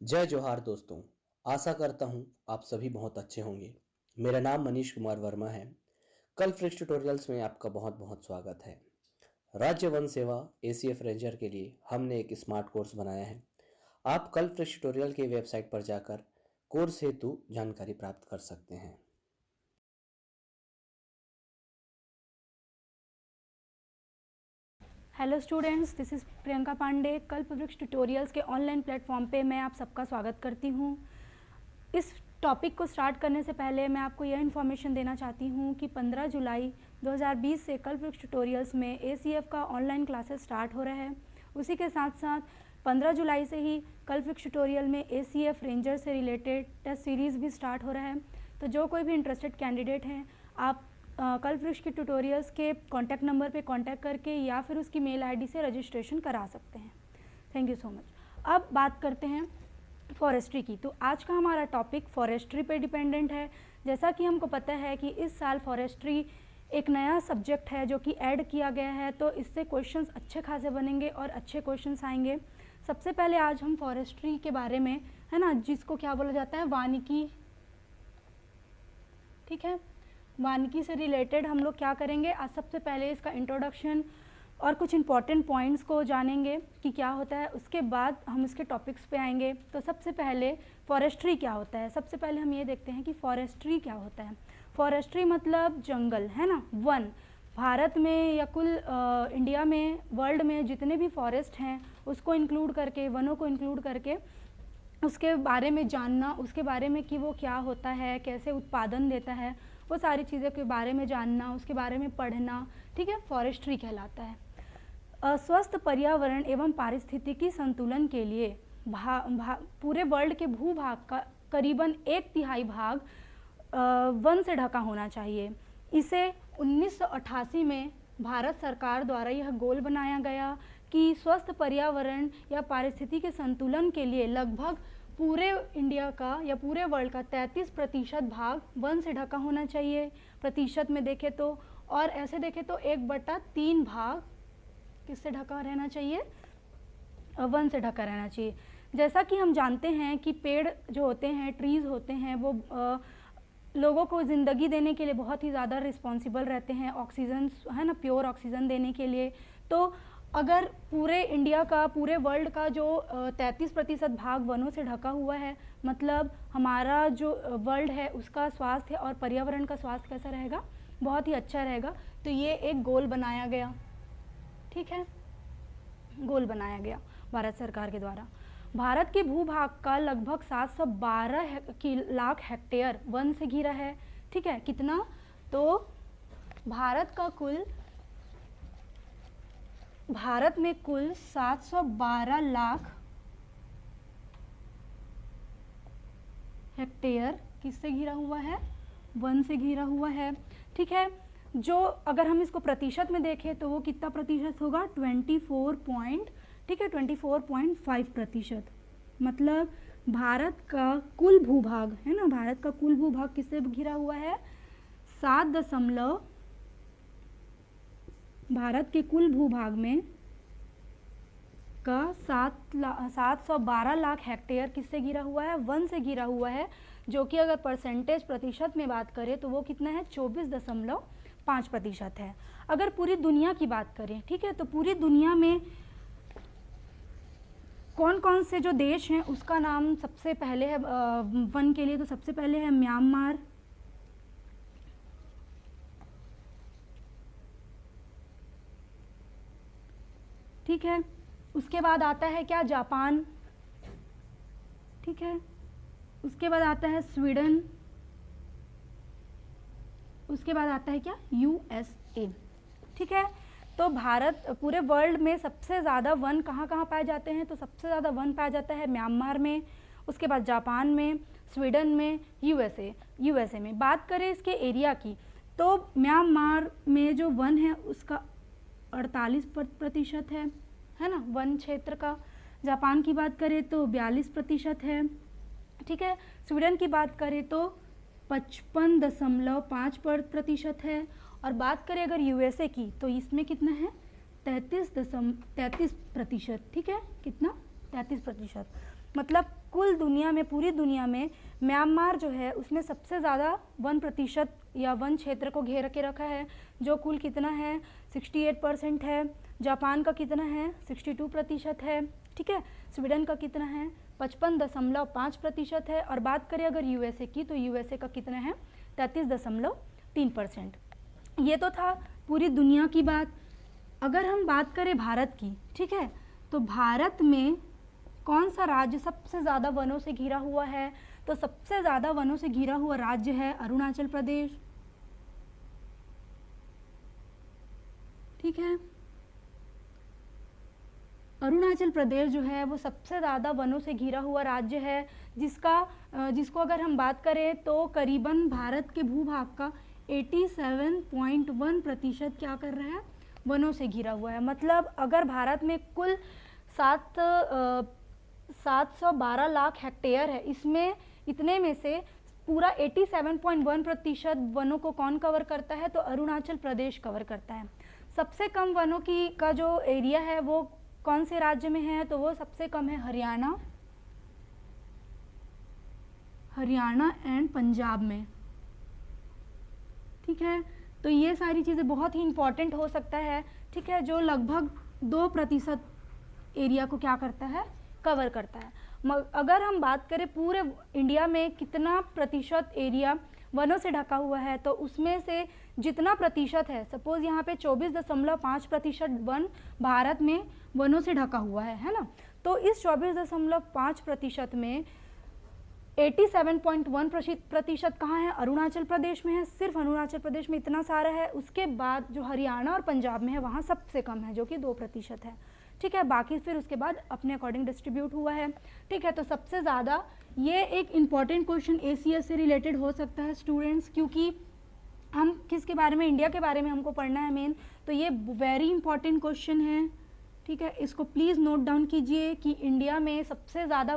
जय जोहार दोस्तों। आशा करता हूँ आप सभी बहुत अच्छे होंगे। मेरा नाम मनीष कुमार वर्मा है। कल फ्रिक्स ट्यूटोरियल्स में आपका बहुत बहुत स्वागत है। राज्य वन सेवा एसीएफ रेंजर के लिए हमने एक स्मार्ट कोर्स बनाया है। आप कल फ्रिक्स ट्यूटोरियल के वेबसाइट पर जाकर कोर्स हेतु जानकारी प्राप्त कर सकते हैं। Hello students, this is Priyanka Pandey. Kalpavriksh tutorials के ऑनलाइन प्लेटफॉर्म पे मैं आप सबका स्वागत करती हूँ। इस टॉपिक को स्टार्ट करने से पहले मैं आपको यह इन्फॉर्मेशन देना चाहती हूँ कि 15 जुलाई 2020 से कल्पवृक्ष ट्यूटोरियल्स में एसीएफ का ऑनलाइन क्लासेस स्टार्ट हो रहा है। उसी के साथ साथ 15 जुलाई से ही कल्पवृक्ष ट्यूटोरियल में एसीएफ रेंजर से रिलेटेड टेस्ट सीरीज़ भी स्टार्ट हो रहा है। तो जो कोई भी इंटरेस्टेड कैंडिडेट हैं, आप कल्पवृक्ष के ट्यूटोरियल्स के कॉन्टैक्ट नंबर पे कांटेक्ट करके या फिर उसकी मेल आईडी से रजिस्ट्रेशन करा सकते हैं। Thank you so much. अब बात करते हैं फॉरेस्ट्री की। तो आज का हमारा टॉपिक फॉरेस्ट्री पे डिपेंडेंट है। जैसा कि हमको पता है कि इस साल फॉरेस्ट्री एक नया सब्जेक्ट है जो कि ऐड किया गया है, तो इससे क्वेश्चंस अच्छे खासे बनेंगे और अच्छे क्वेश्चंस आएंगे। सबसे पहले आज हम फॉरेस्ट्री के बारे में, है ना, जिसको क्या बोला जाता है, वानिकी, ठीक है, वानिकी से रिलेटेड हम लोग क्या करेंगे आज। सबसे पहले इसका इंट्रोडक्शन और कुछ इंपॉर्टेंट पॉइंट्स को जानेंगे कि क्या होता है। उसके बाद हम इसके टॉपिक्स पे आएंगे। तो सबसे पहले फॉरेस्ट्री क्या होता है। सबसे पहले हम ये देखते हैं कि फॉरेस्ट्री क्या होता है। फॉरेस्ट्री मतलब जंगल, है ना, वन। भारत में या कुल इंडिया में, वर्ल्ड में जितने भी फॉरेस्ट हैं उसको इंक्लूड करके, वनों को इंक्लूड करके उसके बारे में जानना, उसके बारे में कि वो क्या होता है, कैसे उत्पादन देता है, वो सारी चीज़ों के बारे में जानना, उसके बारे में पढ़ना, ठीक है, फॉरेस्ट्री कहलाता है। स्वस्थ पर्यावरण एवं पारिस्थितिकी संतुलन के लिए पूरे वर्ल्ड के भूभाग का करीबन 1/3 भाग वन से ढका होना चाहिए। इसे 1988 में भारत सरकार द्वारा यह गोल बनाया गया कि स्वस्थ पर्यावरण या पारिस्थितिकी संतुलन के लिए लगभग पूरे इंडिया का या पूरे वर्ल्ड का 33% भाग वन से ढका होना चाहिए, प्रतिशत में देखें तो। और ऐसे देखें तो 1/3 भाग किससे ढका रहना चाहिए, वन से ढका रहना चाहिए। जैसा कि हम जानते हैं कि पेड़ जो होते हैं, ट्रीज़ होते हैं, वो लोगों को ज़िंदगी देने के लिए बहुत ही ज़्यादा रिस्पॉन्सिबल रहते हैं, ऑक्सीजन, है ना, प्योर ऑक्सीजन देने के लिए। तो अगर पूरे इंडिया का, पूरे वर्ल्ड का जो 33% भाग वनों से ढका हुआ है, मतलब हमारा जो वर्ल्ड है उसका स्वास्थ्य और पर्यावरण का स्वास्थ्य कैसा रहेगा, बहुत ही अच्छा रहेगा। तो ये एक गोल बनाया गया, ठीक है, गोल बनाया गया भारत सरकार के द्वारा। भारत के भूभाग का लगभग 712 लाख हेक्टेयर वन से घिरा है, ठीक है। कितना, तो भारत में कुल 712 लाख हेक्टेयर किससे घिरा हुआ है, वन से घिरा हुआ है, ठीक है। जो अगर हम इसको प्रतिशत में देखें तो वो कितना प्रतिशत होगा, 24.5%। मतलब भारत का कुल भूभाग, है ना, भारत का कुल भूभाग किससे घिरा हुआ है, भारत के कुल भूभाग में का 712 लाख हेक्टेयर किससे घिरा हुआ है, वन से घिरा हुआ है। जो कि अगर परसेंटेज, प्रतिशत में बात करें तो वो कितना है, 24.5% है। अगर पूरी दुनिया की बात करें, ठीक है, तो पूरी दुनिया में कौन कौन से जो देश हैं उसका नाम सबसे पहले है वन के लिए। तो सबसे पहले है म्यांमार, ठीक है। उसके बाद आता है क्या, जापान, ठीक है। उसके बाद आता है स्वीडन, उसके बाद आता है क्या, यूएसए, ठीक है। तो भारत, पूरे वर्ल्ड में सबसे ज़्यादा वन कहाँ कहाँ पाए जाते हैं, तो सबसे ज़्यादा वन पाया जाता है म्यांमार में, उसके बाद जापान में, स्वीडन में, यूएसए में। बात करें इसके एरिया की, तो म्यांमार में जो वन है उसका 48% है ना, वन क्षेत्र का। जापान की बात करें तो 42% है, ठीक है। स्वीडन की बात करें तो 55.5% है। और बात करें अगर यूएसए की तो इसमें कितना है, 33%, ठीक है, कितना, 33%। मतलब कुल दुनिया में, पूरी दुनिया में म्यांमार जो है उसने सबसे ज़्यादा 1% या वन क्षेत्र को घेर के रखा है, जो कुल कितना है 68% है। जापान का कितना है 62% है, ठीक है। स्वीडन का कितना है 55.5% है। और बात करें अगर यूएसए की, तो यूएसए का कितना है 33.3%। ये तो था पूरी दुनिया की बात। अगर हम बात करें भारत की, ठीक है, तो भारत में कौन सा राज्य सबसे ज़्यादा वनों से घिरा हुआ है? तो सबसे ज़्यादा वनों से घिरा हुआ राज्य है अरुणाचल प्रदेश, ठीक है। अरुणाचल प्रदेश जो है वो सबसे ज़्यादा वनों से घिरा हुआ राज्य है, जिसको अगर हम बात करें तो करीबन भारत के भूभाग का 87.1% क्या कर रहा है, वनों से घिरा हुआ है। मतलब अगर भारत में कुल 712 लाख हेक्टेयर है, इसमें इतने में से पूरा 87.1% वनों को कौन कवर करता है? तो अरुणाचल प्रदेश कवर करता है। सबसे कम वनों का जो एरिया है वो कौन से राज्य में है? तो वो सबसे कम है हरियाणा एंड पंजाब में, ठीक है। तो ये सारी चीज़ें बहुत ही इंपॉर्टेंट हो सकता है, ठीक है, जो लगभग 2% एरिया को क्या करता है, कवर करता है। अगर हम बात करें पूरे इंडिया में कितना प्रतिशत एरिया वनों से ढका हुआ है, तो उसमें से जितना प्रतिशत है, सपोज यहाँ पे 24.5% वन भारत में वनों से ढका हुआ है ना। तो इस 24.5% में 87.1% कहाँ है? अरुणाचल प्रदेश में है। सिर्फ अरुणाचल प्रदेश में इतना सारा है। उसके बाद जो हरियाणा और पंजाब में है वहाँ सबसे कम है, जो कि 2% है, ठीक है। बाकी फिर उसके बाद अपने अकॉर्डिंग डिस्ट्रीब्यूट हुआ है, ठीक है। तो सबसे ज़्यादा ये एक इम्पॉर्टेंट क्वेश्चन एसीएस से रिलेटेड हो सकता है स्टूडेंट्स, क्योंकि हम किसके बारे में, इंडिया के बारे में हमको पढ़ना है मेन, तो ये वेरी इंपॉर्टेंट क्वेश्चन है, ठीक है। इसको प्लीज़ नोट डाउन कीजिए कि इंडिया में सबसे ज़्यादा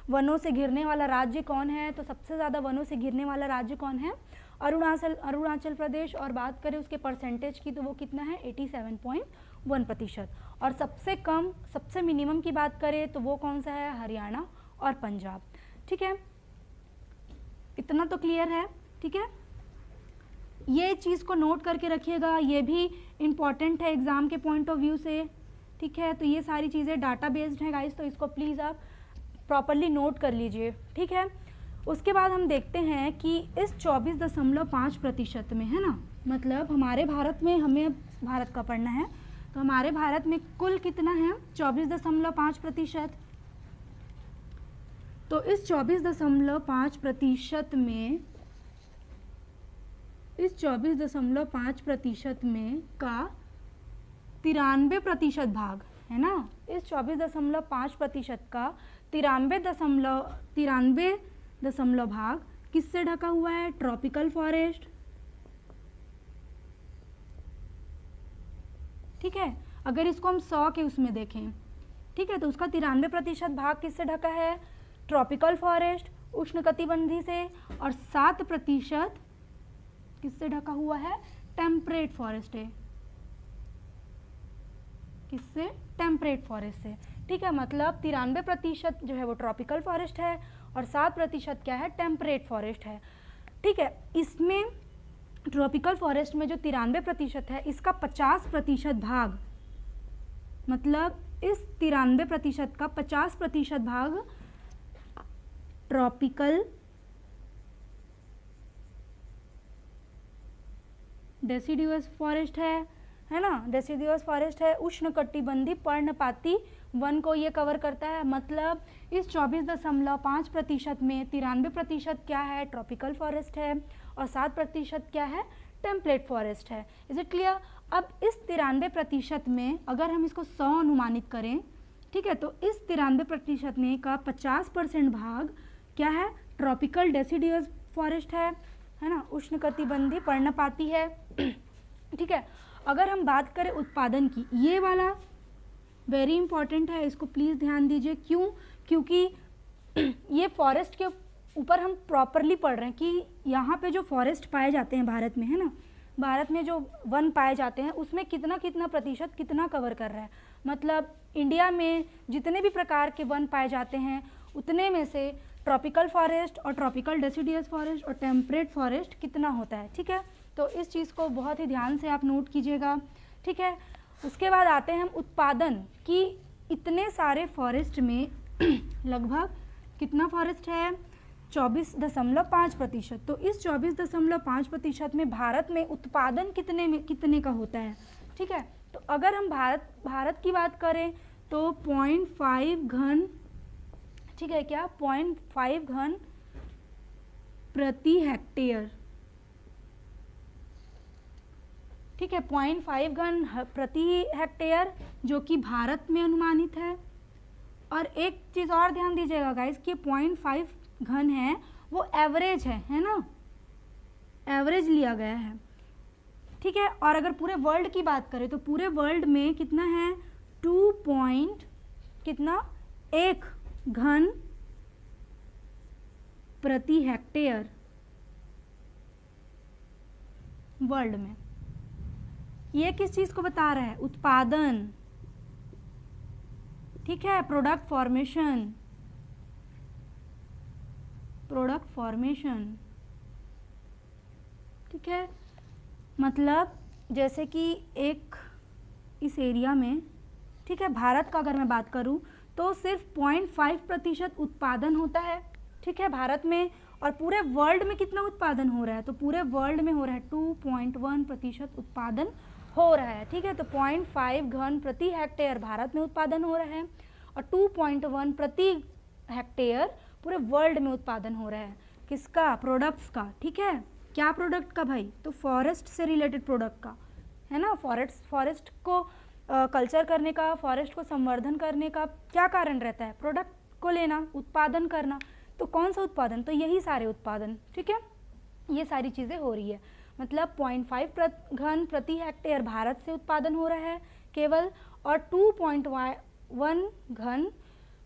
वनों से घिरने वाला राज्य कौन है? तो सबसे ज़्यादा वनों से घिरने वाला राज्य कौन है? अरुणाचल प्रदेश। और बात करें उसके परसेंटेज की, तो वो कितना है 87.1%। और सबसे कम, सबसे मिनिमम की बात करें तो वो कौन सा है? हरियाणा और पंजाब, ठीक है। इतना तो क्लियर है, ठीक है। ये चीज़ को नोट करके रखिएगा, ये भी इम्पॉर्टेंट है एग्ज़ाम के पॉइंट ऑफ व्यू से, ठीक है। तो ये सारी चीज़ें डाटा बेस्ड हैं गाइस, तो इसको प्लीज़ आप प्रॉपरली नोट कर लीजिए, ठीक है। उसके बाद हम देखते हैं कि इस 24.5% में, है ना, मतलब हमारे भारत में, हमें अब भारत का पढ़ना है, तो हमारे भारत में कुल कितना है 24.5%। तो इस 24.5% में, इस 24.5% में का 93% भाग, है ना, इस 24.5% का 93 भाग किससे ढका हुआ है? ट्रॉपिकल फॉरेस्ट, ठीक है। अगर इसको हम 100 के उसमें देखें, ठीक है, तो उसका 93% भाग किससे ढका है? ट्रॉपिकल फॉरेस्ट, उष्णकटिबंधी से। और 7% किससे ढका हुआ है? टेम्परेट फॉरेस्ट है। किससे? टेम्परेट फॉरेस्ट से, ठीक है। मतलब 93% जो है वो ट्रॉपिकल फॉरेस्ट है और 7% क्या है? टेम्परेट फॉरेस्ट है, ठीक है। इसमें ट्रॉपिकल फॉरेस्ट में जो 93% है, इसका 50% भाग, मतलब इस 93% का 50% भाग ट्रॉपिकल डेसिडुअस फॉरेस्ट है ना, डेसिडुअस फॉरेस्ट है। उष्णकटिबंधी पर्णपाती वन को ये कवर करता है। मतलब इस 24.5% में 93% क्या है? ट्रॉपिकल फॉरेस्ट है और 7% क्या है? टेम्परेट फॉरेस्ट है। Is it clear? अब इस 93% में अगर हम इसको 100 अनुमानित करें, ठीक है, तो इस 93% में का 50% भाग क्या है? ट्रॉपिकल डेसिडुअस फॉरेस्ट है ना, उष्णकटिबंधी पर्णपाती है, ठीक है। अगर हम बात करें उत्पादन की, ये वाला वेरी इंपॉर्टेंट है, इसको प्लीज़ ध्यान दीजिए। क्यों? क्योंकि ये फॉरेस्ट के ऊपर हम प्रॉपरली पढ़ रहे हैं कि यहाँ पे जो फॉरेस्ट पाए जाते हैं भारत में, है ना, भारत में जो वन पाए जाते हैं उसमें कितना कितना प्रतिशत कितना कवर कर रहा है। मतलब इंडिया में जितने भी प्रकार के वन पाए जाते हैं उतने में से ट्रॉपिकल फॉरेस्ट और ट्रॉपिकल डेसिडियस फॉरेस्ट और टेम्परेट फॉरेस्ट कितना होता है, ठीक है। तो इस चीज़ को बहुत ही ध्यान से आप नोट कीजिएगा, ठीक है। उसके बाद आते हैं हम उत्पादन कि इतने सारे फॉरेस्ट में लगभग कितना फॉरेस्ट है, 24.5%। तो इस 24.5% में भारत में उत्पादन कितने का होता है, ठीक है। तो अगर हम भारत की बात करें तो 0.5 घन, ठीक है क्या, 0.5 घन प्रति हेक्टेयर, ठीक है, 0.5 घन प्रति हेक्टेयर जो कि भारत में अनुमानित है। और एक चीज़ और ध्यान दीजिएगा गाइस कि 0.5 घन है वो एवरेज है ना, एवरेज लिया गया है, ठीक है। और अगर पूरे वर्ल्ड की बात करें तो पूरे वर्ल्ड में कितना है, 1 घन प्रति हेक्टेयर वर्ल्ड में। ये किस चीज़ को बता रहा है, उत्पादन, ठीक है, प्रोडक्ट फॉर्मेशन, ठीक है। मतलब जैसे कि एक इस एरिया में, ठीक है, भारत का अगर मैं बात करूं तो सिर्फ 0.5% उत्पादन होता है, ठीक है, भारत में। और पूरे वर्ल्ड में कितना उत्पादन हो रहा है, तो पूरे वर्ल्ड में हो रहा है 2.1% उत्पादन हो रहा है, ठीक है। तो 0.5 घन प्रति हेक्टेयर भारत में उत्पादन हो रहा है और 2.1 प्रति हेक्टेयर पूरे वर्ल्ड में उत्पादन हो रहा है। किसका, प्रोडक्ट्स का, ठीक है। क्या प्रोडक्ट का भाई, तो फॉरेस्ट से रिलेटेड प्रोडक्ट का, है ना। फॉरेस्ट को कल्चर करने का, फॉरेस्ट को संवर्धन करने का क्या कारण रहता है, प्रोडक्ट को लेना, उत्पादन करना। तो कौन सा उत्पादन, तो यही सारे उत्पादन, ठीक है, ये सारी चीज़ें हो रही है। मतलब 0.5 घन प्रति हेक्टेयर भारत से उत्पादन हो रहा है केवल, और 2.1 घन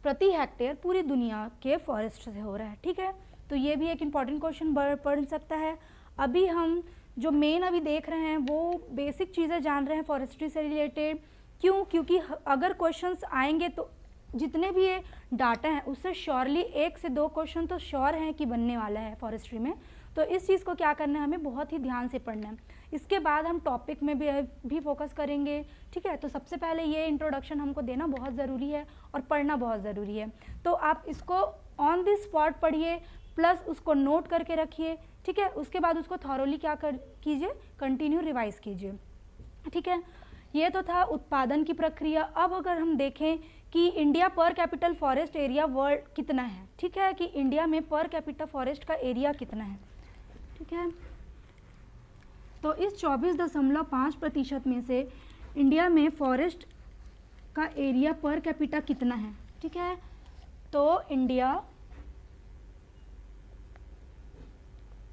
प्रति हेक्टेयर पूरी दुनिया के फॉरेस्ट से हो रहा है, ठीक है। तो ये भी एक इम्पॉर्टेंट क्वेश्चन पढ़ सकता है। अभी हम जो मेन अभी देख रहे हैं वो बेसिक चीज़ें जान रहे हैं फॉरेस्ट्री से रिलेटेड। क्यों, क्योंकि अगर क्वेश्चंस आएंगे तो जितने भी ये डाटा हैं उससे श्योरली 1 से 2 क्वेश्चन तो श्योर हैं कि बनने वाला है फॉरेस्ट्री में। तो इस चीज़ को क्या करना है, हमें बहुत ही ध्यान से पढ़ना है। इसके बाद हम टॉपिक में भी फोकस करेंगे, ठीक है। तो सबसे पहले ये इंट्रोडक्शन हमको देना बहुत ज़रूरी है और पढ़ना बहुत ज़रूरी है। तो आप इसको ऑन द स्पॉट पढ़िए, प्लस उसको नोट करके रखिए, ठीक है। उसके बाद उसको थॉरोली कीजिए, कंटिन्यू रिवाइज कीजिए, ठीक है। ये तो था उत्पादन की प्रक्रिया। अब अगर हम देखें कि इंडिया पर कैपिटल फॉरेस्ट एरिया वर्ल्ड कितना है, ठीक है, कि इंडिया में पर कैपिटल फॉरेस्ट का एरिया कितना है, ठीक है। तो इस 24.5% में से इंडिया में फॉरेस्ट का एरिया पर कैपिटा कितना है, ठीक है। तो इंडिया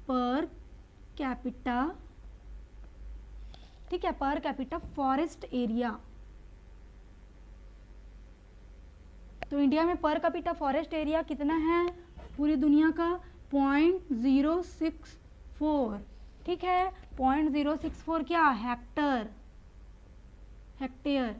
पर कैपिटा, ठीक है, पर कैपिटा फॉरेस्ट एरिया, तो इंडिया में पर कैपिटा फॉरेस्ट एरिया कितना है पूरी दुनिया का, 0.064, ठीक है। 0.064 क्या, हेक्टेयर,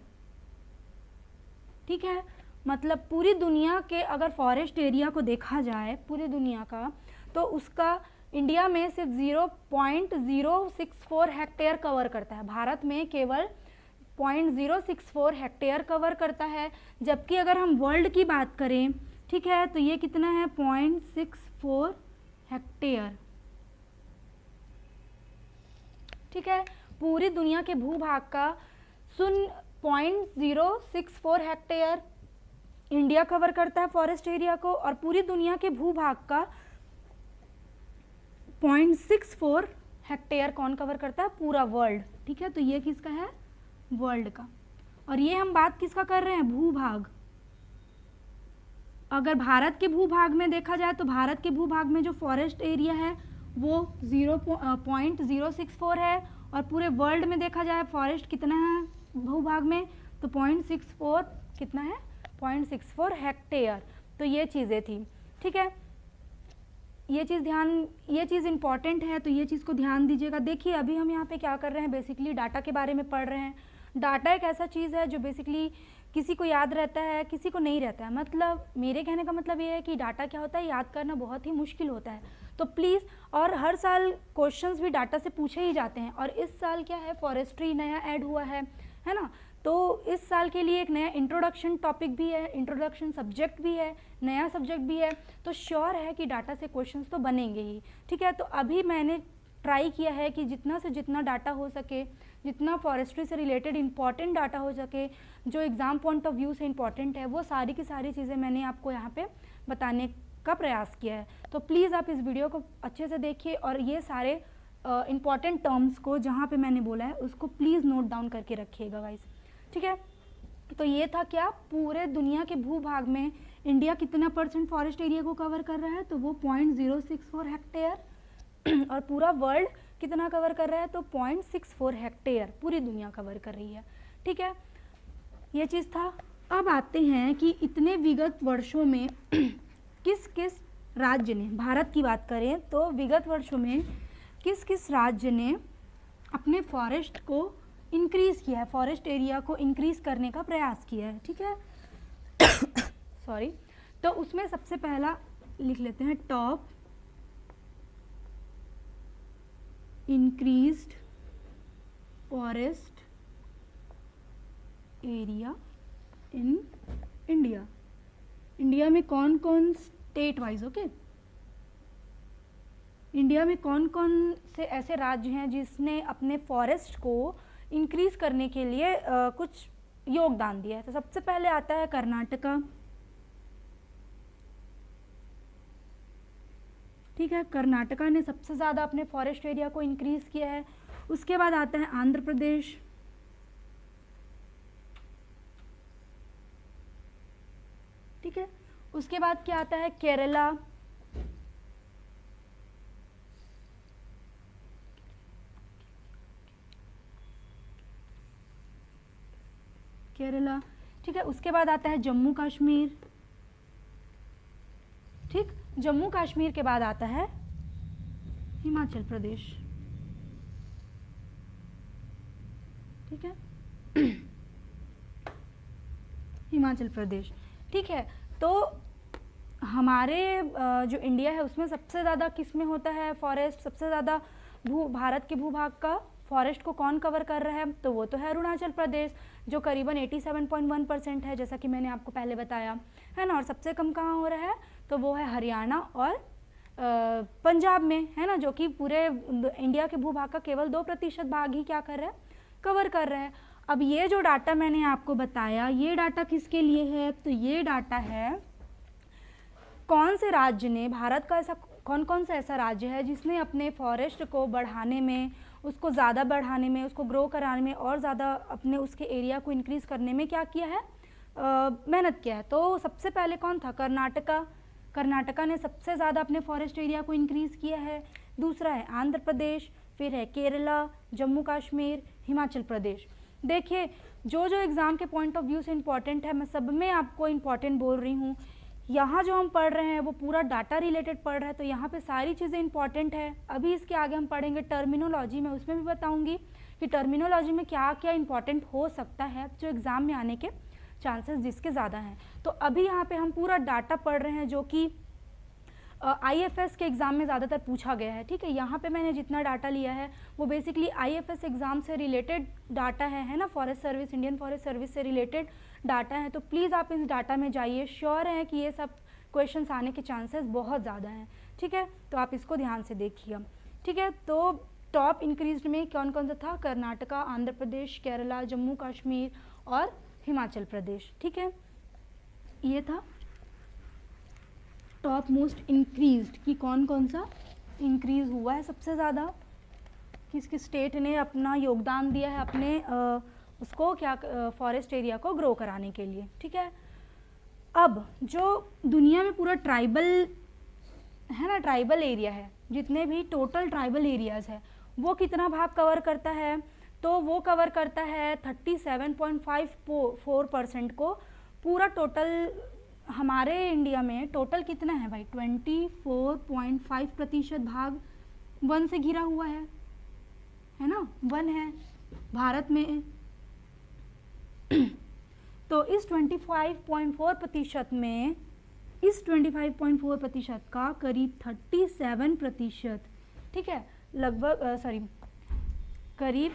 ठीक है। मतलब पूरी दुनिया के अगर फॉरेस्ट एरिया को देखा जाए पूरी दुनिया का, तो उसका इंडिया में सिर्फ 0.064 हेक्टेयर कवर करता है, भारत में केवल 0.064 हेक्टेयर कवर करता है। जबकि अगर हम वर्ल्ड की बात करें, ठीक है, तो ये कितना है, 0.64 हेक्टेयर, ठीक है। पूरी दुनिया के भूभाग का 0.064 हेक्टेयर इंडिया कवर करता है फॉरेस्ट एरिया को, और पूरी दुनिया के भूभाग का 0.64 हेक्टेयर कौन कवर करता है, पूरा वर्ल्ड, ठीक है। तो ये किसका है, वर्ल्ड का। और ये हम बात किसका कर रहे हैं, भूभाग। अगर भारत के भूभाग में देखा जाए तो भारत के भूभाग में जो फॉरेस्ट एरिया है वो 0.064 है, और पूरे वर्ल्ड में देखा जाए फॉरेस्ट कितना है भूभाग में, तो 0.64 कितना है, 0.64 हेक्टेयर। तो ये चीज़ें थी, ठीक है। ये चीज़ इंपॉर्टेंट है, तो ये चीज़ को ध्यान दीजिएगा। देखिए अभी हम यहाँ पे क्या कर रहे हैं, बेसिकली डाटा के बारे में पढ़ रहे हैं। डाटा एक ऐसा चीज़ है जो बेसिकली किसी को याद रहता है, किसी को नहीं रहता है। मतलब मेरे कहने का मतलब ये है कि डाटा क्या होता है, याद करना बहुत ही मुश्किल होता है। तो प्लीज़, और हर साल क्वेश्चंस भी डाटा से पूछे ही जाते हैं, और इस साल क्या है, फॉरेस्ट्री नया ऐड हुआ है ना। तो इस साल के लिए एक नया इंट्रोडक्शन टॉपिक भी है, इंट्रोडक्शन सब्जेक्ट भी है, नया सब्जेक्ट भी है। तो श्योर है कि डाटा से क्वेश्चंस तो बनेंगे ही, ठीक है। तो अभी मैंने ट्राई किया है कि जितना से जितना डाटा हो सके, जितना फॉरेस्ट्री से रिलेटेड इंपॉर्टेंट डाटा हो सके, जो एग्ज़ाम पॉइंट ऑफ व्यू से इंपॉर्टेंट है, वो सारी की सारी चीज़ें मैंने आपको यहाँ पे बताने का प्रयास किया है। तो प्लीज़ आप इस वीडियो को अच्छे से देखिए, और ये सारे इंपॉर्टेंट टर्म्स को जहाँ पे मैंने बोला है उसको प्लीज़ नोट डाउन करके रखिएगा गाइस, ठीक है। तो ये था क्या, पूरे दुनिया के भूभाग में इंडिया कितना % फॉरेस्ट एरिया को कवर कर रहा है, तो वो 0.064 हेक्टेयर। और पूरा वर्ल्ड कितना कवर कर रहा है, तो 0.64 हेक्टेयर पूरी दुनिया कवर कर रही है, ठीक है। ये चीज़ था। अब आते हैं कि इतने विगत वर्षों में किस किस राज्य ने, भारत की बात करें तो विगत वर्षों में किस किस राज्य ने अपने फॉरेस्ट को इंक्रीज़ किया है, फॉरेस्ट एरिया को इंक्रीज़ करने का प्रयास किया है, ठीक है। सॉरी। तो उसमें सबसे पहला लिख लेते हैं, top increased forest area in India. India में कौन कौन, स्टेट वाइज, ओके, इंडिया में कौन कौन से ऐसे राज्य हैं जिसने अपने फॉरेस्ट को इंक्रीज करने के लिए कुछ योगदान दिया है। तो सबसे पहले आता है कर्नाटका, ठीक है। कर्नाटका ने सबसे ज़्यादा अपने फॉरेस्ट एरिया को इंक्रीज किया है। उसके बाद आता है आंध्र प्रदेश, ठीक है। उसके बाद क्या आता है, केरला, केरला, ठीक है। उसके बाद आता है जम्मू कश्मीर, ठीक। जम्मू कश्मीर के बाद आता है हिमाचल प्रदेश, ठीक है। हिमाचल प्रदेश, ठीक है। तो हमारे जो इंडिया है उसमें सबसे ज़्यादा किस में होता है फॉरेस्ट, सबसे ज़्यादा भारत के भूभाग का फॉरेस्ट को कौन कवर कर रहा है, तो वो तो है अरुणाचल प्रदेश, जो करीबन 87.1% है, जैसा कि मैंने आपको पहले बताया, है ना। और सबसे कम कहाँ हो रहा है, तो वो है हरियाणा और पंजाब में, है ना, जो कि पूरे इंडिया के भूभाग का केवल 2% भाग ही क्या कर रहा है, कवर कर रहा है। अब ये जो डाटा मैंने आपको बताया, ये डाटा किसके लिए है, तो ये डाटा है कौन से राज्य ने, भारत का ऐसा कौन कौन सा ऐसा राज्य है जिसने अपने फॉरेस्ट को बढ़ाने में, उसको ज़्यादा बढ़ाने में, उसको ग्रो कराने में और ज़्यादा अपने उसके एरिया को इंक्रीज़ करने में क्या किया है, मेहनत किया है। तो सबसे पहले कौन था, कर्नाटका। कर्नाटका ने सबसे ज़्यादा अपने फॉरेस्ट एरिया को इंक्रीज़ किया है। दूसरा है आंध्र प्रदेश, फिर है केरला, जम्मू कश्मीर, हिमाचल प्रदेश। देखिए, जो जो एग्ज़ाम के पॉइंट ऑफ व्यू से इम्पॉर्टेंट है, मैं सब में आपको इम्पॉर्टेंट बोल रही हूँ। यहाँ जो हम पढ़ रहे हैं वो पूरा डाटा रिलेटेड पढ़ रहे हैं, तो यहाँ पे सारी चीज़ें इंपॉर्टेंट है। अभी इसके आगे हम पढ़ेंगे टर्मिनोलॉजी में, उसमें भी बताऊंगी कि टर्मिनोलॉजी में क्या क्या इंपॉर्टेंट हो सकता है, जो एग्ज़ाम में आने के चांसेस जिसके ज़्यादा हैं। तो अभी यहाँ पे हम पूरा डाटा पढ़ रहे हैं जो कि IFS के एग्ज़ाम में ज़्यादातर पूछा गया है, ठीक है। यहाँ पे मैंने जितना डाटा लिया है वो बेसिकली IFS एग्ज़ाम से रिलेटेड डाटा है ना, forest service, Indian forest service से रिलेटेड डाटा है। तो प्लीज़ आप इस डाटा में जाइए, श्योर है कि ये सब क्वेश्चंस आने के चांसेस बहुत ज़्यादा हैं, ठीक है। तो आप इसको ध्यान से देखिएगा, ठीक है। तो टॉप इंक्रीज्ड में कौन कौन सा था, कर्नाटका, आंध्र प्रदेश, केरला, जम्मू कश्मीर और हिमाचल प्रदेश, ठीक है। ये था टॉप मोस्ट इंक्रीज्ड कि कौन कौन सा इंक्रीज हुआ है सबसे ज़्यादा, किस किस स्टेट ने अपना योगदान दिया है अपने उसको क्या फॉरेस्ट एरिया को ग्रो कराने के लिए, ठीक है। अब जो दुनिया में पूरा ट्राइबल है ना, ट्राइबल एरिया है, जितने भी टोटल ट्राइबल एरियाज़ है वो कितना भाग कवर करता है, तो वो कवर करता है 37.54% को। पूरा टोटल हमारे इंडिया में टोटल कितना है भाई, 24.5% भाग वन से घिरा हुआ है ना, वन है भारत में। तो इस 25.4% में, इस 25.4% का करीब 37%, ठीक है, लगभग करीब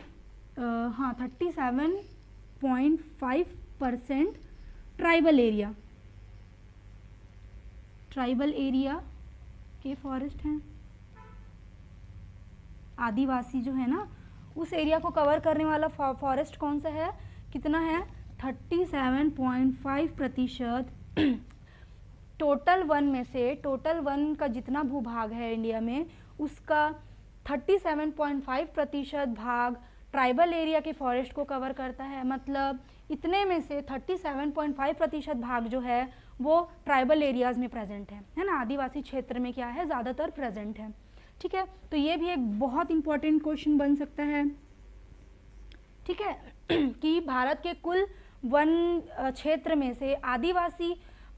37.5% ट्राइबल एरिया के फॉरेस्ट हैं। आदिवासी जो है ना, उस एरिया को कवर करने वाला फॉरेस्ट कौन सा है, कितना है, 37.5%। टोटल वन में से, टोटल वन का जितना भूभाग है इंडिया में, उसका 37.5% भाग ट्राइबल एरिया के फॉरेस्ट को कवर करता है। मतलब इतने में से 37.5% भाग जो है वो ट्राइबल एरियाज़ में प्रेजेंट है ना, आदिवासी क्षेत्र में क्या है, ज़्यादातर प्रेजेंट है। ठीक है, तो ये भी एक बहुत इंपॉर्टेंट क्वेश्चन बन सकता है। ठीक है कि भारत के कुल वन क्षेत्र में से आदिवासी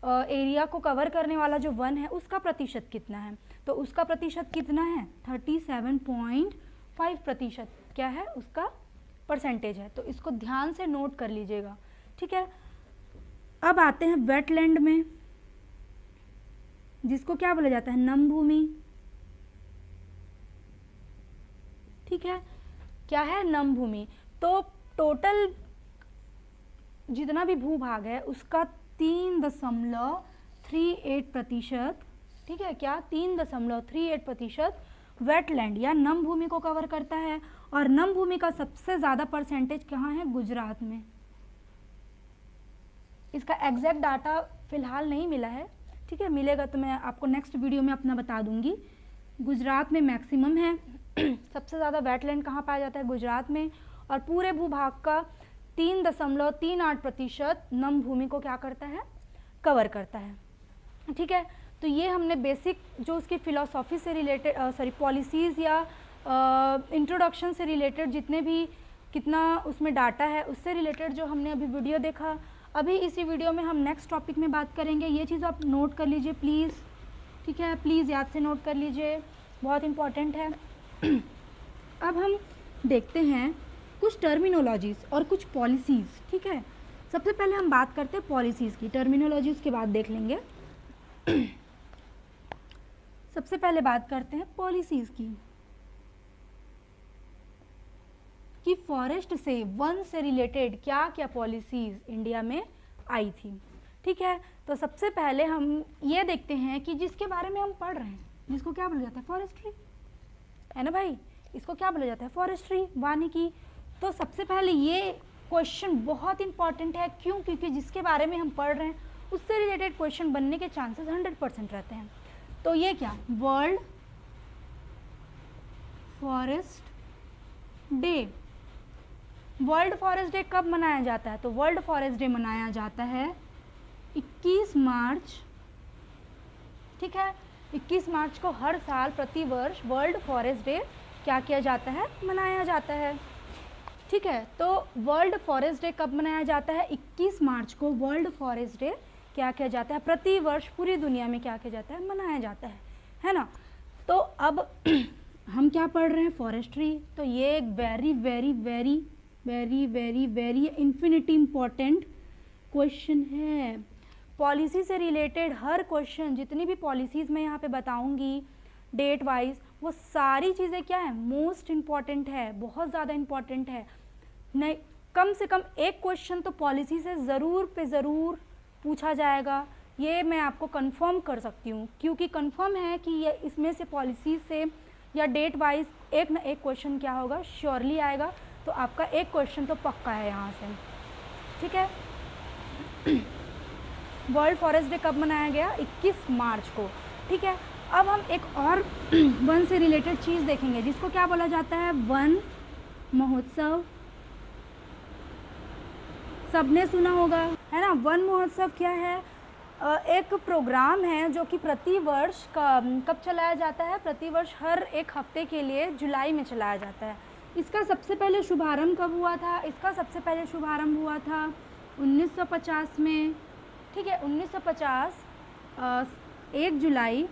एरिया को कवर करने वाला जो वन है उसका प्रतिशत कितना है, तो उसका प्रतिशत कितना है, 37.5% क्या है, उसका परसेंटेज है। तो इसको ध्यान से नोट कर लीजिएगा। ठीक है, अब आते हैं वेटलैंड में, जिसको क्या बोला जाता है, नम भूमि। ठीक है, क्या है, नम भूमि। तो टोटल जितना भी भूभाग है उसका 3.38%, ठीक है, क्या 3.38% वेटलैंड या नम भूमि को कवर करता है। और नम भूमि का सबसे ज़्यादा परसेंटेज कहाँ है, गुजरात में। इसका एग्जैक्ट डाटा फिलहाल नहीं मिला है, ठीक है, मिलेगा तो मैं आपको नेक्स्ट वीडियो में अपना बता दूंगी। गुजरात में मैक्सिमम है, सबसे ज़्यादा वेटलैंड कहाँ पाया जाता है, गुजरात में। और पूरे भूभाग का 3.38% नम भूमि को क्या करता है, कवर करता है। ठीक है, तो ये हमने बेसिक जो उसकी फिलॉसफी से रिलेटेड, पॉलिसीज़ या इंट्रोडक्शन से रिलेटेड जितने भी कितना उसमें डाटा है उससे रिलेटेड जो हमने अभी वीडियो देखा, अभी इसी वीडियो में हम नेक्स्ट टॉपिक में बात करेंगे। ये चीज़ आप नोट कर लीजिए प्लीज़। ठीक है, प्लीज़ याद से नोट कर लीजिए, बहुत इम्पॉर्टेंट है। अब हम देखते हैं कुछ टर्मिनोलॉजीज़ और कुछ पॉलिसीज़। ठीक है, सबसे पहले हम बात करते हैं पॉलिसीज़ की, टर्मिनोलॉजीज़ के बाद देख लेंगे। सबसे पहले बात करते हैं पॉलिसीज़ की, कि फॉरेस्ट से, वन से रिलेटेड क्या क्या पॉलिसीज़ इंडिया में आई थी। ठीक है, तो सबसे पहले हम ये देखते हैं कि जिसके बारे में हम पढ़ रहे हैं, जिसको क्या बोला जाता है, फॉरेस्ट्री, है ना भाई, इसको क्या बोला जाता है, फॉरेस्ट्री, वानिकी। तो सबसे पहले ये क्वेश्चन बहुत इंपॉर्टेंट है, क्यों, क्योंकि जिसके बारे में हम पढ़ रहे हैं उससे रिलेटेड क्वेश्चन बनने के चांसेस 100% रहते हैं। तो ये क्या, world forest day. World forest day कब मनाया जाता है, तो वर्ल्ड फॉरेस्ट डे मनाया जाता है 21 मार्च। ठीक है, 21 मार्च को हर साल प्रतिवर्ष वर्ल्ड फॉरेस्ट डे क्या किया जाता है, मनाया जाता है। ठीक है, तो वर्ल्ड फॉरेस्ट डे कब मनाया जाता है, 21 मार्च को वर्ल्ड फॉरेस्ट डे क्या किया जाता है, प्रतिवर्ष पूरी दुनिया में क्या किया जाता है, मनाया जाता है ना। तो अब हम क्या पढ़ रहे हैं, फॉरेस्ट्री। तो ये एक very very very very very very infinity important question है। पॉलिसी से रिलेटेड हर क्वेश्चन, जितनी भी पॉलिसीज़ मैं यहाँ पे बताऊँगी डेट वाइज, वो सारी चीज़ें क्या है, मोस्ट इम्पॉर्टेंट है, बहुत ज़्यादा इम्पॉर्टेंट है। नहीं, कम से कम एक क्वेश्चन तो पॉलिसी से ज़रूर पे ज़रूर पूछा जाएगा, ये मैं आपको कंफर्म कर सकती हूँ, क्योंकि कंफर्म है कि ये इसमें से पॉलिसी से या डेट वाइज एक ना एक क्वेश्चन क्या होगा, श्योरली आएगा। तो आपका एक क्वेश्चन तो पक्का है यहाँ से। ठीक है, वर्ल्ड फॉरेस्ट डे कब मनाया गया, 21 मार्च को। ठीक है, अब हम एक और वन से रिलेटेड चीज़ देखेंगे, जिसको क्या बोला जाता है, वन महोत्सव। सबने सुना होगा, है ना। वन महोत्सव क्या है, एक प्रोग्राम है जो कि प्रतिवर्ष कब चलाया जाता है, प्रतिवर्ष हर एक हफ्ते के लिए जुलाई में चलाया जाता है। इसका सबसे पहले शुभारंभ कब हुआ था, इसका सबसे पहले शुभारंभ हुआ था 1950 में। ठीक है, 1950 1 जुलाई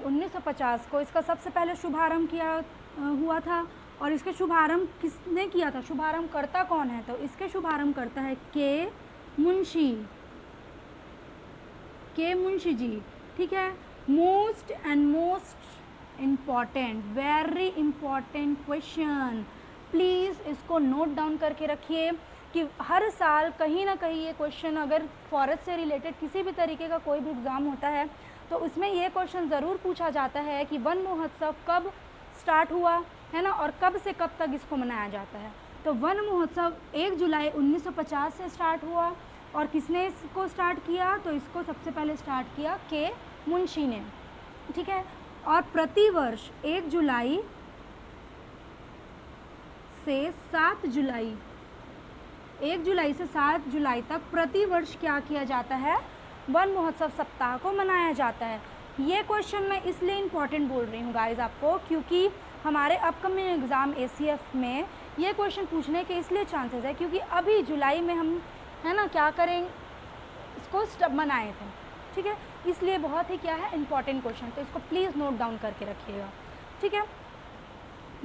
1950 को इसका सबसे पहले शुभारंभ हुआ था। और इसके शुभारंभ किसने किया था, शुभारंभ करता कौन है, तो इसके शुभारंभ करता है के मुंशी जी। ठीक है, most important, very important question, please इसको नोट डाउन करके रखिए कि हर साल कहीं ना कहीं ये क्वेश्चन, अगर फॉरेस्ट से रिलेटेड किसी भी तरीके का कोई भी एग्ज़ाम होता है तो उसमें ये क्वेश्चन ज़रूर पूछा जाता है कि वन महोत्सव कब स्टार्ट हुआ है ना, और कब से कब तक इसको मनाया जाता है। तो वन महोत्सव 1 जुलाई 1950 से स्टार्ट हुआ, और किसने इसको स्टार्ट किया, तो इसको सबसे पहले स्टार्ट किया के मुंशी ने। ठीक है, और प्रतिवर्ष 1 जुलाई से 7 जुलाई 1 जुलाई से 7 जुलाई तक प्रतिवर्ष क्या किया जाता है, वन महोत्सव सप्ताह को मनाया जाता है। ये क्वेश्चन मैं इसलिए इम्पॉर्टेंट बोल रही हूँ गाइज आपको, क्योंकि हमारे अपकमिंग एग्ज़ाम ACF में ये क्वेश्चन पूछने के इसलिए चांसेस है क्योंकि अभी जुलाई में हम है ना क्या करें, इसको मनाए थे। ठीक है, इसलिए बहुत ही क्या है इम्पॉर्टेंट क्वेश्चन, तो इसको प्लीज़ नोट डाउन करके रखिएगा। ठीक है,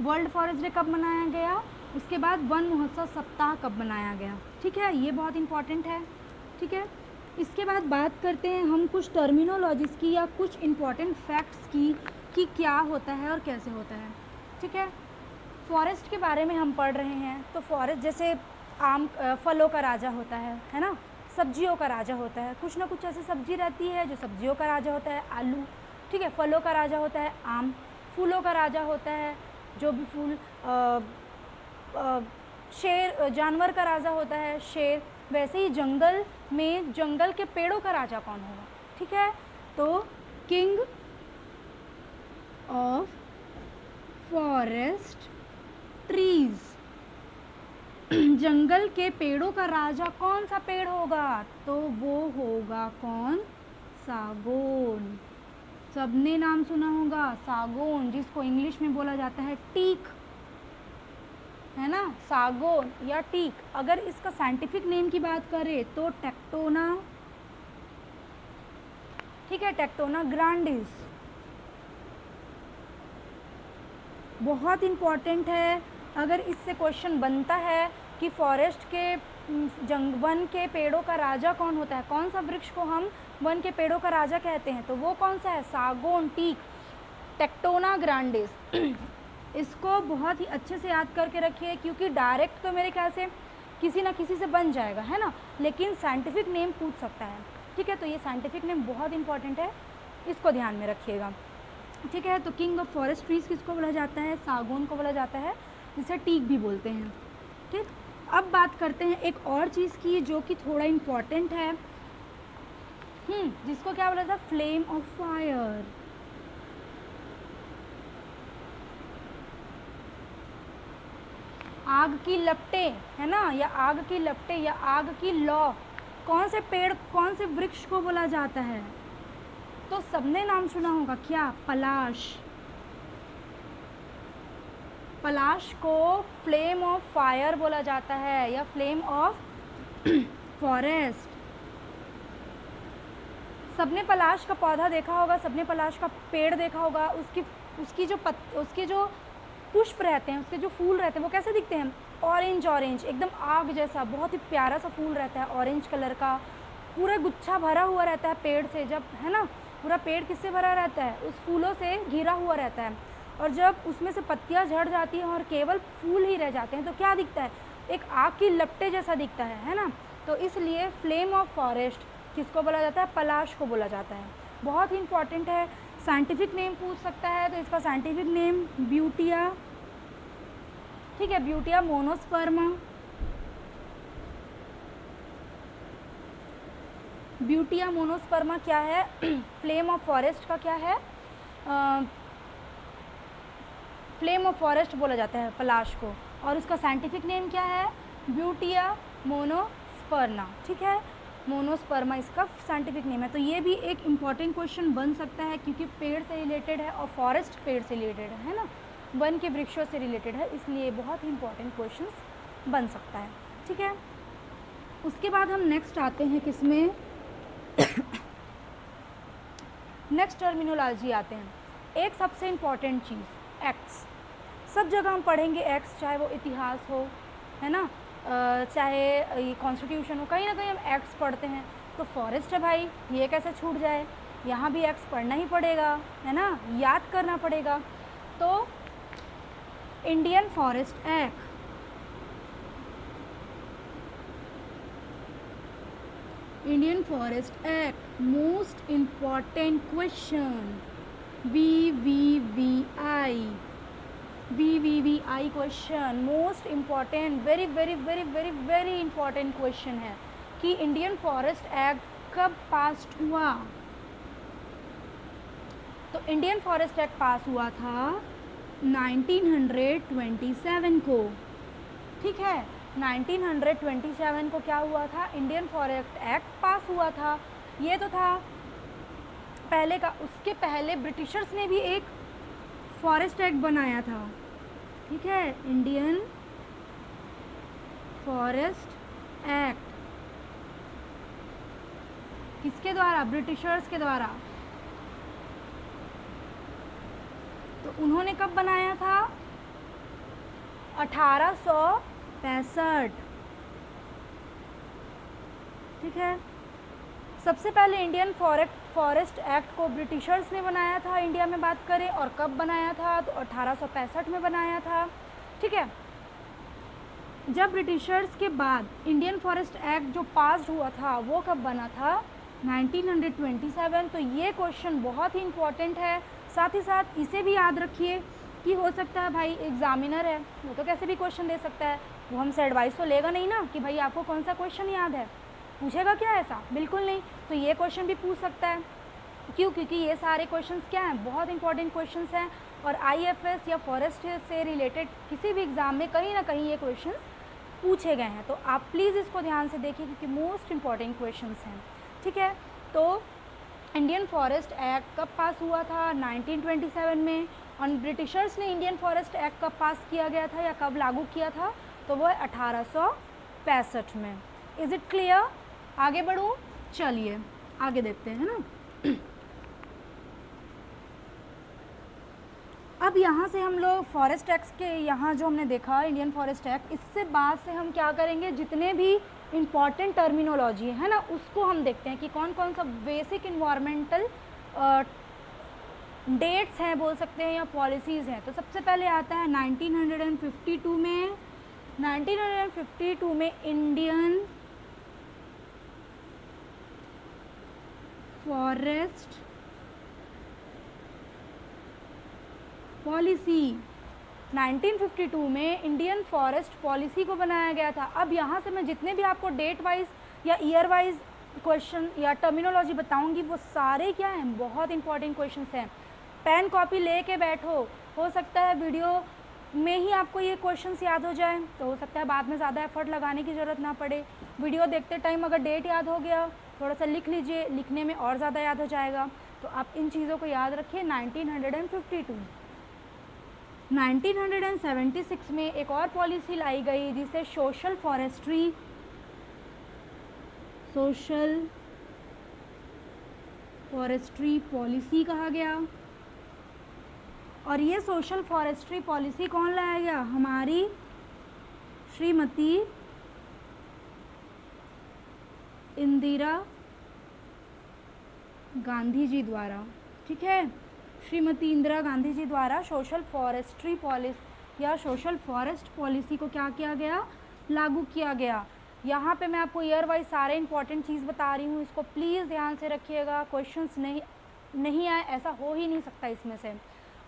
वर्ल्ड फॉरेस्ट डे कब मनाया गया, उसके बाद वन महोत्सव सप्ताह कब मनाया गया। ठीक है, ये बहुत इम्पॉर्टेंट है। ठीक है, इसके बाद बात करते हैं हम कुछ टर्मिनोलॉजीज़ की या कुछ इम्पॉर्टेंट फैक्ट्स की कि क्या होता है और कैसे होता है। ठीक है, फॉरेस्ट के बारे में हम पढ़ रहे हैं, तो फॉरेस्ट जैसे आम फलों का राजा होता है ना, सब्जियों का राजा होता है, कुछ ना कुछ ऐसी सब्जी रहती है जो सब्जियों का राजा होता है, आलू। ठीक है, फलों का राजा होता है आम, फूलों का राजा होता है जो भी फूल, शेर, जानवर का राजा होता है शेर। वैसे ही जंगल में जंगल के पेड़ों का राजा कौन होगा। ठीक है, तो किंग ऑफ फॉरेस्ट ट्रीज, जंगल के पेड़ों का राजा कौन सा पेड़ होगा, तो वो होगा कौन, सागौन। सबने नाम सुना होगा सागौन, जिसको इंग्लिश में बोला जाता है टीक, है ना, सागौन या टीक। अगर इसका साइंटिफिक नेम की बात करें तो टेक्टोना। ठीक है, टेक्टोना ग्रांडिस, बहुत इम्पॉर्टेंट है। अगर इससे क्वेश्चन बनता है कि फॉरेस्ट के वन के पेड़ों का राजा कौन होता है, कौन सा वृक्ष को हम वन के पेड़ों का राजा कहते हैं, तो वो कौन सा है, सागौन, टीक, टेक्टोना ग्रांडिस। इसको बहुत ही अच्छे से याद करके रखिए, क्योंकि डायरेक्ट तो मेरे ख्याल से किसी ना किसी से बन जाएगा, है ना, लेकिन साइंटिफिक नेम पूछ सकता है। ठीक है, तो ये साइंटिफिक नेम बहुत इंपॉर्टेंट है, इसको ध्यान में रखिएगा। ठीक है, तो किंग ऑफ फॉरेस्ट ट्रीज किसको बोला जाता है, सागौन को बोला जाता है, जिसे टीक भी बोलते हैं। ठीक, अब बात करते हैं एक और चीज़ की जो कि थोड़ा इम्पॉर्टेंट है, जिसको क्या बोला था, फ्लेम ऑफ फायर। आग की लपटें, है ना, या आग की लपटें या आग की लौ कौन से पेड़, कौन से वृक्ष को बोला जाता है, तो सबने नाम सुना होगा क्या, पलाश। पलाश को फ्लेम ऑफ फायर बोला जाता है या फ्लेम ऑफ फॉरेस्ट। सबने पलाश का पौधा देखा होगा, सबने पलाश का पेड़ देखा होगा, उसकी जो पुष्प रहते हैं, उसके जो फूल रहते हैं वो कैसे दिखते हैं, ऑरेंज, एकदम आग जैसा, बहुत ही प्यारा सा फूल रहता है ऑरेंज कलर का, पूरा गुच्छा भरा हुआ रहता है पेड़ से, जब है ना, पूरा पेड़ किससे भरा रहता है, उस फूलों से घिरा हुआ रहता है, और जब उसमें से पत्तियां झड़ जाती हैं और केवल फूल ही रह जाते हैं तो क्या दिखता है, एक आग की लपटें जैसा दिखता है ना। तो इसलिए फ्लेम ऑफ फॉरेस्ट किसको बोला जाता है, पलाश को बोला जाता है। बहुत ही इंपॉर्टेंट है, साइंटिफिक नेम पूछ सकता है, तो इसका साइंटिफिक नेम ब्यूटिया। ठीक है, ब्यूटिया मोनोस्पर्मा। ब्यूटिया मोनोस्पर्मा क्या है, फ्लेम ऑफ फॉरेस्ट का क्या है, फ्लेम ऑफ फॉरेस्ट बोला जाता है पलाश को, और उसका साइंटिफिक नेम क्या है, ब्यूटिया मोनोस्पर्मा। ठीक है, मोनोस्पर्मा इसका साइंटिफिक नेम है। तो ये भी एक इम्पॉर्टेंट क्वेश्चन बन सकता है, क्योंकि पेड़ से रिलेटेड है और फॉरेस्ट पेड़ से रिलेटेड है ना, वन के वृक्षों से रिलेटेड है, इसलिए बहुत ही इम्पॉर्टेंट क्वेश्चन बन सकता है। ठीक है, उसके बाद हम नेक्स्ट आते हैं किसमें नेक्स्ट टर्मिनोलॉजी आते हैं। एक सबसे इम्पॉर्टेंट चीज़, एक्ट्स। सब जगह हम पढ़ेंगे एक्ट्स, चाहे वो इतिहास हो, है ना, चाहे ये कॉन्स्टिट्यूशन हो, कहीं ना कहीं हम एक्ट्स पढ़ते हैं। तो फॉरेस्ट है भाई, ये कैसे छूट जाए, यहाँ भी एक्ट्स पढ़ना ही पड़ेगा, है ना, याद करना पड़ेगा। तो Indian forest act, Indian forest act, most important question, VVVI question, most important, very very very very very important question है कि इंडियन फॉरेस्ट एक्ट कब पास हुआ। तो इंडियन फॉरेस्ट एक्ट पास हुआ था 1927 को, ठीक है, 1927 को क्या हुआ था, इंडियन फॉरेस्ट एक्ट पास हुआ था। ये तो था पहले का। उसके पहले ब्रिटिशर्स ने भी एक फॉरेस्ट एक्ट बनाया था, ठीक है, इंडियन फॉरेस्ट एक्ट, किसके द्वारा, ब्रिटिशर्स के द्वारा। तो उन्होंने कब बनाया था, 1865, ठीक है। सबसे पहले इंडियन फॉरेस्ट एक्ट को ब्रिटिशर्स ने बनाया था, इंडिया में बात करें, और कब बनाया था, तो 1865 में बनाया था, ठीक है। जब ब्रिटिशर्स के बाद इंडियन फॉरेस्ट एक्ट जो पास हुआ था वो कब बना था, 1927। तो ये क्वेश्चन बहुत ही इम्पोर्टेंट है। साथ ही साथ इसे भी याद रखिए कि हो सकता है भाई एग्जामिनर है, वो तो कैसे भी क्वेश्चन दे सकता है, वो हमसे एडवाइस तो लेगा नहीं ना कि भाई आपको कौन सा क्वेश्चन याद है, पूछेगा क्या ऐसा, बिल्कुल नहीं। तो ये क्वेश्चन भी पूछ सकता है, क्यों, क्योंकि ये सारे क्वेश्चंस क्या हैं, बहुत इंपॉर्टेंट क्वेश्चंस हैं, और आईएफएस या फॉरेस्ट से रिलेटेड किसी भी एग्ज़ाम में कहीं ना कहीं ये क्वेश्चंस पूछे गए हैं। तो आप प्लीज़ इसको ध्यान से देखिए क्योंकि मोस्ट इंपॉर्टेंट क्वेश्चंस हैं, ठीक है। तो इंडियन फॉरेस्ट एक्ट कब पास हुआ था, 1927 में, और ब्रिटिशर्स ने इंडियन फॉरेस्ट एक्ट कब पास किया गया था या कब लागू किया था, तो वो है 1865 में। Is it clear? आगे बढ़ूँ, चलिए आगे देखते हैं, है ना। अब यहाँ से हम लोग फॉरेस्ट एक्ट के, यहाँ जो हमने देखा इंडियन फॉरेस्ट एक्ट, इससे बाद से हम क्या करेंगे, जितने भी इम्पॉर्टेंट टर्मिनोलॉजी है ना उसको हम देखते हैं कि कौन कौन सा बेसिक इन्वायरमेंटल डेट्स हैं बोल सकते हैं या पॉलिसीज़ हैं। तो सबसे पहले आता है 1952 में, 1952 में इंडियन फॉरेस्ट पॉलिसी, 1952 में इंडियन फॉरेस्ट पॉलिसी को बनाया गया था। अब यहाँ से मैं जितने भी आपको डेट वाइज या ईयर वाइज क्वेश्चन या टर्मिनोलॉजी बताऊंगी वो सारे क्या हैं, बहुत इंपॉर्टेंट क्वेश्चंस हैं। पेन कॉपी लेके बैठो, हो सकता है वीडियो में ही आपको ये क्वेश्चंस याद हो जाए, तो हो सकता है बाद में ज़्यादा एफर्ट लगाने की ज़रूरत ना पड़े। वीडियो देखते टाइम अगर डेट याद हो गया, थोड़ा सा लिख लीजिए, लिखने में और ज़्यादा याद हो जाएगा। तो आप इन चीज़ों को याद रखिए। 1952, 1976 में एक और पॉलिसी लाई गई जिसे सोशल फॉरेस्ट्री पॉलिसी कहा गया। और ये सोशल फॉरेस्ट्री पॉलिसी कौन लाया गया, हमारी श्रीमती इंदिरा गांधी जी द्वारा, ठीक है, श्रीमती इंदिरा गांधी जी द्वारा सोशल फॉरेस्ट्री पॉलिसी या सोशल फॉरेस्ट पॉलिसी को क्या किया गया, लागू किया गया। यहाँ पे मैं आपको ईयर वाइज सारे इंपॉर्टेंट चीज़ बता रही हूँ, इसको प्लीज़ ध्यान से रखिएगा। क्वेश्चंस नहीं आए ऐसा हो ही नहीं सकता इसमें से।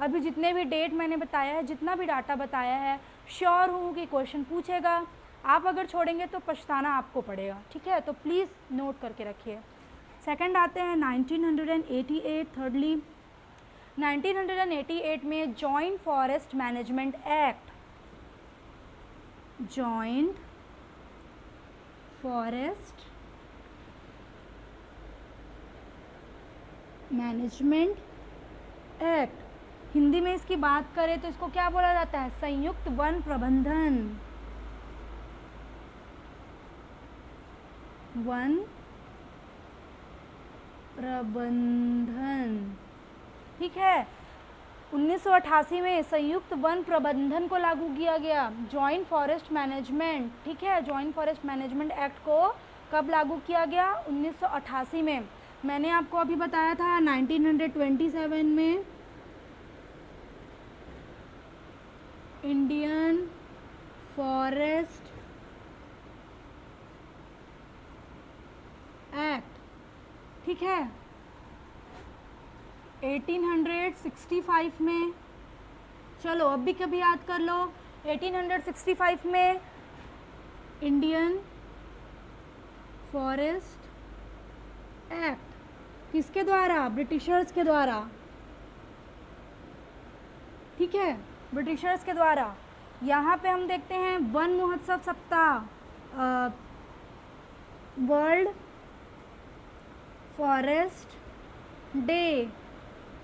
अभी जितने भी डेट मैंने बताया है, जितना भी डाटा बताया है, श्योर हूँ कि क्वेश्चन पूछेगा। आप अगर छोड़ेंगे तो पछताना आपको पड़ेगा, ठीक है। तो प्लीज़ नोट करके रखिए। सेकंड आते हैं 1988, थर्डली 1988 में joint forest management act, joint forest management act, Hindi में इसकी बात करें तो इसको क्या बोला जाता है, संयुक्त वन प्रबंधन, वन प्रबंधन, ठीक है। 1988 में संयुक्त वन प्रबंधन को लागू किया गया, जॉइंट फॉरेस्ट मैनेजमेंट, ठीक है, जॉइंट फॉरेस्ट मैनेजमेंट एक्ट को कब लागू किया गया? 1988 में। मैंने आपको अभी बताया था 1927 में इंडियन फॉरेस्ट एक्ट, ठीक है। 1865 में, चलो अब भी कभी याद कर लो, 1865 में इंडियन फॉरेस्ट एक्ट किसके द्वारा? ब्रिटिशर्स के द्वारा, ठीक है, ब्रिटिशर्स के द्वारा। यहाँ पे हम देखते हैं वन महोत्सव सप्ताह, वर्ल्ड फॉरेस्ट डे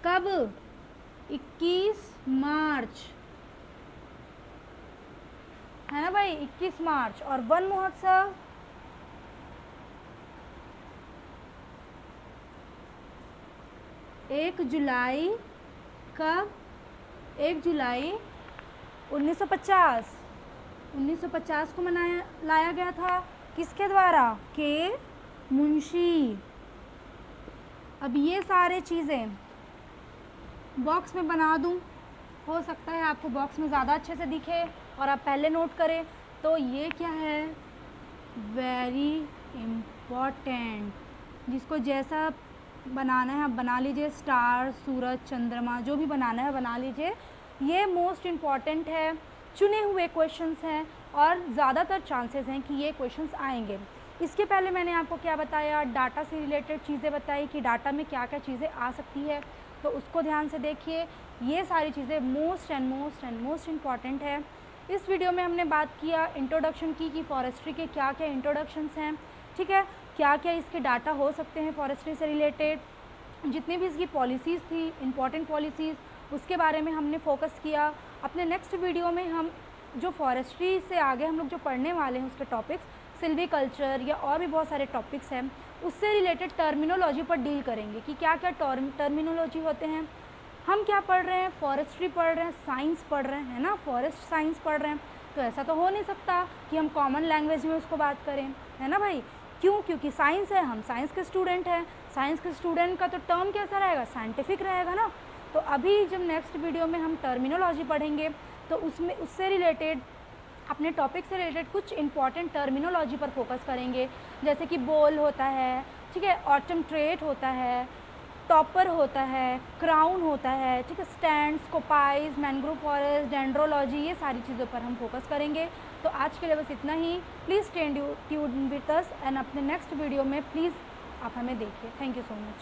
कब? 21 मार्च, है ना भाई, 21 मार्च। और वन महोत्सव 1 जुलाई, कब? 1 जुलाई 1950, 1950 को लाया गया था, किसके द्वारा? के मुंशी। अब ये सारे चीज़ें बॉक्स में बना दूं, हो सकता है आपको बॉक्स में ज़्यादा अच्छे से दिखे और आप पहले नोट करें। तो ये क्या है? वेरी इम्पॉर्टेंट, जिसको जैसा बनाना है आप बना लीजिए, स्टार, सूरज, चंद्रमा, जो भी बनाना है बना लीजिए। ये मोस्ट इम्पॉर्टेंट है, चुने हुए क्वेश्चंस हैं और ज़्यादातर चांसेस हैं कि ये क्वेश्चंस आएंगे। इसके पहले मैंने आपको क्या बताया? डाटा से रिलेटेड चीज़ें बताई कि डाटा में क्या क्या चीज़ें आ सकती है, तो उसको ध्यान से देखिए। ये सारी चीज़ें मोस्ट एंड मोस्ट इम्पॉर्टेंट है। इस वीडियो में हमने बात किया इंट्रोडक्शन की कि फॉरेस्ट्री के क्या क्या इंट्रोडक्शंस हैं, ठीक है, क्या क्या इसके डाटा हो सकते हैं फॉरेस्ट्री से रिलेटेड, जितनी भी इसकी पॉलिसीज़ थी, इम्पॉर्टेंट पॉलिसीज़, उसके बारे में हमने फोकस किया। अपने नेक्स्ट वीडियो में हम जो फॉरेस्ट्री से आगे हम लोग जो पढ़ने वाले हैं उसके टॉपिक्स, सिल्वीकल्चर या और भी बहुत सारे टॉपिक्स हैं, उससे रिलेटेड टर्मिनोलॉजी पर डील करेंगे कि क्या क्या टर्मिनोलॉजी होते हैं। हम क्या पढ़ रहे हैं? फॉरेस्ट्री पढ़ रहे हैं, साइंस पढ़ रहे हैं, है ना, फॉरेस्ट साइंस पढ़ रहे हैं, तो ऐसा तो हो नहीं सकता कि हम कॉमन लैंग्वेज में उसको बात करें, है ना भाई। क्यों? क्योंकि साइंस है, हम साइंस के स्टूडेंट हैं, साइंस के स्टूडेंट का तो टर्म कैसा रहेगा? साइंटिफिक रहेगा ना। तो अभी जब नेक्स्ट वीडियो में हम टर्मिनोलॉजी पढ़ेंगे तो उसमें उससे रिलेटेड, अपने टॉपिक से रिलेटेड कुछ इंपॉर्टेंट टर्मिनोलॉजी पर फोकस करेंगे, जैसे कि बोल होता है, ठीक है, ऑटम ट्रेट होता है, टॉपर होता है, क्राउन होता है, ठीक है, स्टैंड, स्कोपाइज, मैंग्रोव फॉरेस्ट, डेंड्रोलॉजी, ये सारी चीज़ों पर हम फोकस करेंगे। तो आज के लिए बस इतना ही। Please stay tuned with us and अपने नेक्स्ट वीडियो में प्लीज़ आप हमें देखिए। Thank you so much.